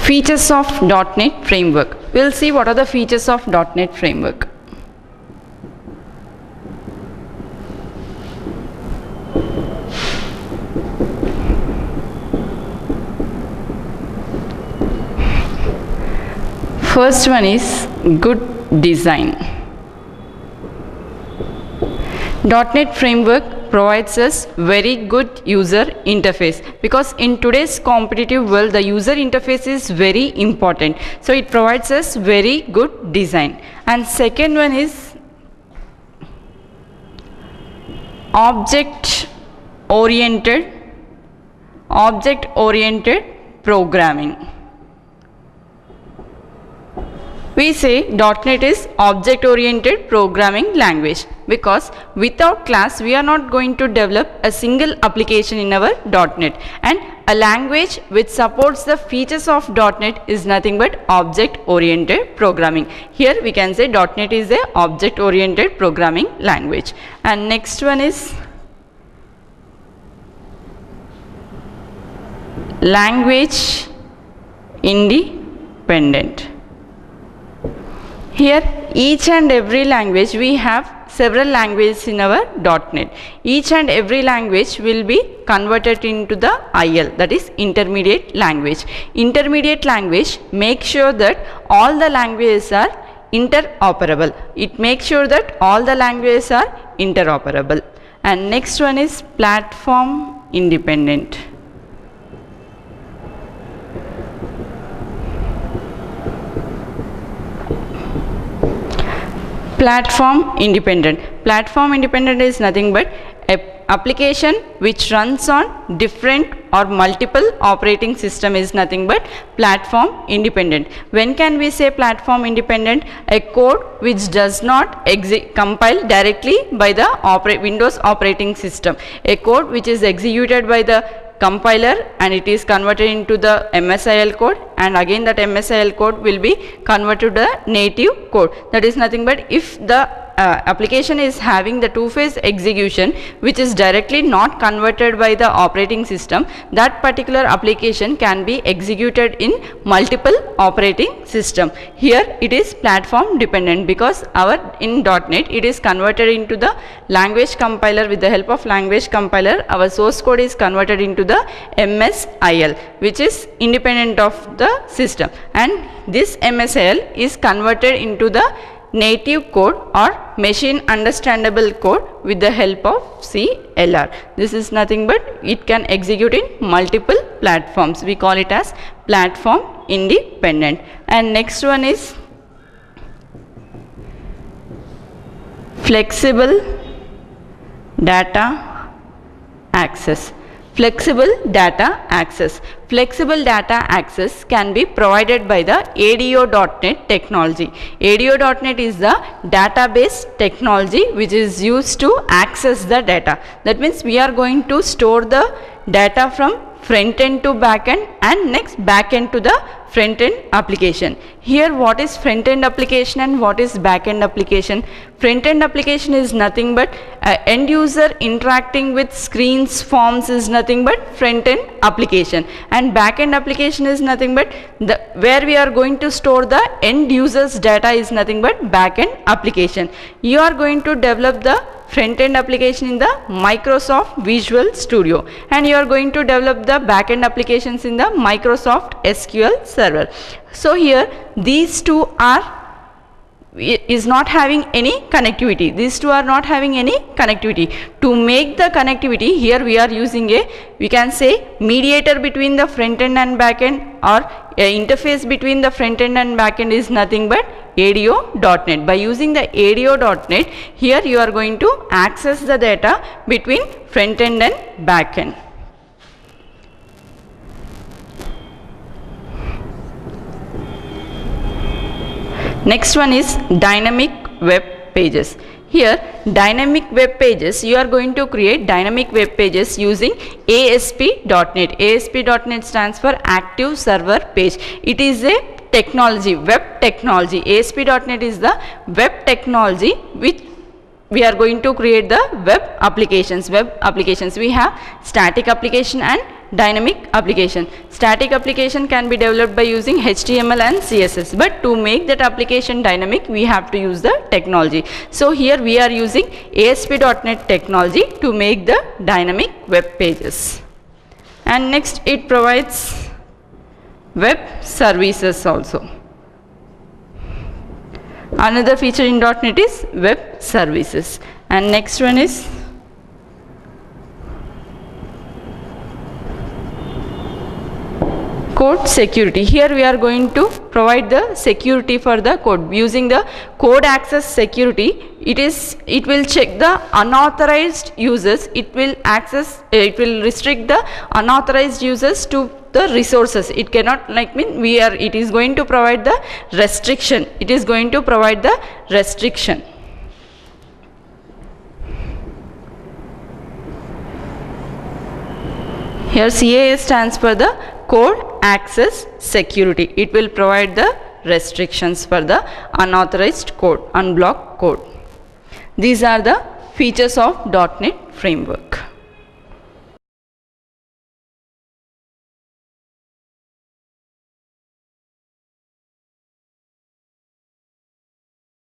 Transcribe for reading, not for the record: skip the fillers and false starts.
Features of .NET Framework. We'll see what are the features of .NET Framework. First one is good design. .NET Framework provides us very good user interface, because in today's competitive world the user interface is very important, so it provides us very good design. And second one is object oriented programming. We say .NET is object-oriented programming language, because without class we are not going to develop a single application in our .NET, and a language which supports the features of .NET is nothing but object-oriented programming. Here we can say .NET is a object-oriented programming language. And next one is language independent. Here each and every language, we have several languages in our .NET. Each and every language will be converted into the IL, that is intermediate language. Intermediate language makes sure that all the languages are interoperable. It makes sure that all the languages are interoperable. And next one is platform independent. Platform independent. Platform independent is nothing but an application which runs on different or multiple operating system is nothing but platform independent. When can we say platform independent? A code which does not compile directly by the Windows operating system. A code which is executed by the compiler and it is converted into the MSIL code, and again that MSIL code will be converted to the native code. That is nothing but if the application is having the two-phase execution which is directly not converted by the operating system, that particular application can be executed in multiple operating system. Here it is platform dependent, because in .NET it is converted into the language compiler. With the help of language compiler, our source code is converted into the MSIL, which is independent of the system, and this MSIL is converted into the native code or machine understandable code with the help of CLR. This is nothing but it can execute in multiple platforms. We call it as platform independent. And next one is flexible data access. Flexible data access. Flexible data access can be provided by the ADO.NET technology. ADO.NET is the database technology which is used to access the data. That means we are going to store the data from front end to back end, and next back end to the front end application. Here what is front end application and what is back end application? Front end application is nothing but end user interacting with screens, forms is nothing but front end application, and back end application is nothing but where we are going to store the end users data is nothing but back end application. You are going to develop the front end application in the Microsoft Visual Studio, and you are going to develop the back end applications in the Microsoft SQL Server. So here these two is not having any connectivity. These two are not having any connectivity. To make the connectivity, here we are using we can say mediator between the front end and back end, or interface between the front end and back end is nothing but ADO.NET. By using the ADO.NET, here you are going to access the data between front end and back end. Next one is dynamic web pages. Here dynamic web pages, you are going to create dynamic web pages using ASP.NET. ASP.NET stands for Active Server Page. It is a technology, web technology. ASP.NET is the web technology which we are going to create the web applications. We have static application and dynamic application. Static application can be developed by using HTML and CSS, but to make that application dynamic we have to use the technology. So here we are using ASP.NET technology to make the dynamic web pages. And next it provides web services also. Another feature in .NET is web services. And next one is code security. Here we are going to provide the security for the code using the code access security. It will check the unauthorized users. It will restrict the unauthorized users to the resources. It cannot it is going to provide the restriction. It is going to provide the restriction. Here CAS stands for the code access security. It will provide the restrictions for the unauthorized code, unblocked code. These are the features of .NET framework.